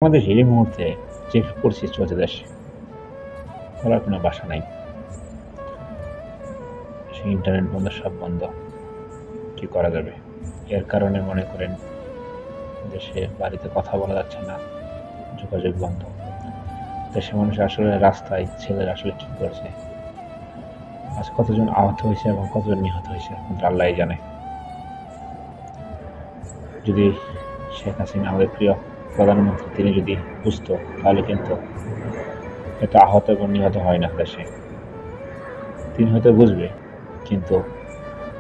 আমাদের এই মুহূর্তে যে পরিস্থিতি চলছে দেশে, বলার কোনো ভাষা নাই। সে ইন্টারনেট বন্ধ, সব বন্ধ। কি করা যাবে? এর কারণে মনে করেন দেশে বাড়িতে কথা বলা যাচ্ছে না, যোগাযোগ বন্ধ। দেশের মানুষ আসলে রাস্তায় ছেলেরা আসলে কি করছে, আজ কতজন আহত হয়েছে এবং কতজন নিহত হয়েছে আল্লাহই জানে। যদি শেখ হাসিনা, আমাদের প্রিয় প্রধানমন্ত্রী, তিনি যদি বুঝতো, তাহলে কিন্তু এত আহত এবং নিহত হয় না দেশে। তিনি হয়তো বুঝবে, কিন্তু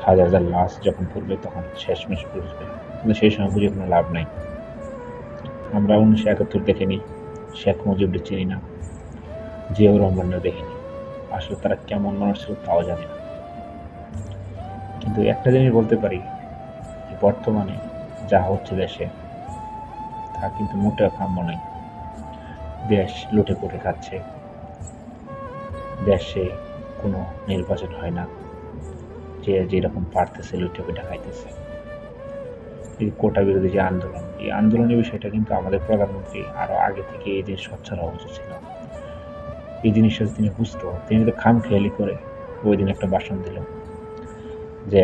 হাজার হাজার লাশ যখন পড়বে তখন শেষমেশ বুঝবে, কিন্তু সেই সময় বুঝে কোনো লাভ নাই। আমরা 1971 দেখিনি, শেখ মুজিবকে চিনি না, জিয়াউর রহমানরা দেখিনি। আসলে তারা কেমন মানুষ ছিল তাও জানি না। কিন্তু একটা জিনিস বলতে পারি, বর্তমানে যা হচ্ছে দেশে তা কিন্তু মোটেও কাম্য নয়। দেশ লুটে পুটে খাচ্ছে, দেশে কোনো নির্বাচন হয় না, যে যেরকম পারতেছে লুটে পুটে খাইতেছে। এই কোটা বিরোধী যে আন্দোলন, এই আন্দোলনের বিষয়টা কিন্তু আমাদের প্রধানমন্ত্রী আরো আগে থেকে এই জিনিস স্বচ্ছ হওয়া উচিত ছিল। এই জিনিসটা তিনি বুঝতো, তিনি তো খামখেয়ালি করে ওই দিন একটা ভাষণ দিল যে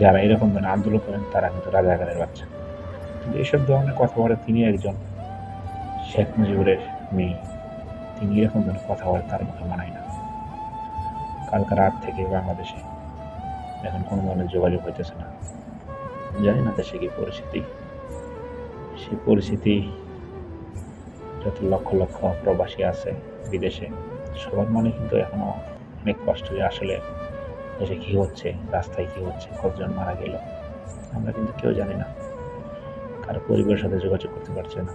যারা এরকম ধরনের আন্দোলন করেন তারা কিন্তু রাজাকারের বাচ্চা। কিন্তু এসব ধরনের কথা বলে তিনি একজন শেখ মুজিবুরের মেয়ে, তিনি এরকম ধরনের কথা বলে তার মুখে মানায় না। কালকে রাত থেকে বাংলাদেশে এখন কোনো ধরনের যোগাযোগ হইতেছে না। জানি না দেশে কি পরিস্থিতি, সেই পরিস্থিতি যত লক্ষ লক্ষ প্রবাসী আছে বিদেশে, সবার মনে কিন্তু এখনো অনেক কষ্ট যে আসলে দেশে কি হচ্ছে, রাস্তায় কি হচ্ছে, কতজন মারা গেল, আমরা কিন্তু কেউ জানি না। কারো পরিবারের সাথে যোগাযোগ করতে পারছে না,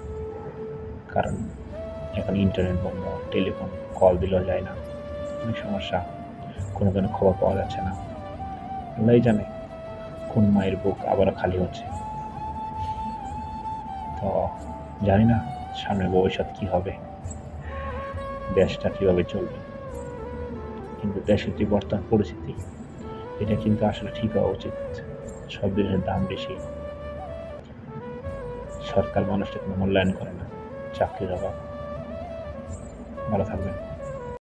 কারণ এখন ইন্টারনেট বন্ধ, টেলিফোন কল দিলেও যায় না, অনেক সমস্যা, কোনো ধরনের খবর পাওয়া যাচ্ছে না। আল্লাহই জানে কোন মায়ের বুক আবারও খালি হচ্ছে। তো জানি না সামনে ভবিষ্যৎ কি হবে, দেশটা কিভাবে চলবে, কিন্তু দেশের যে বর্তমান পরিস্থিতি, এটা কিন্তু আসলে ঠিক হওয়া উচিত। সব জিনিসের দাম বেশি, সরকার মানুষটা কোনো মূল্যায়ন করে না, চাকরির অভাব। ভালো থাকবেন।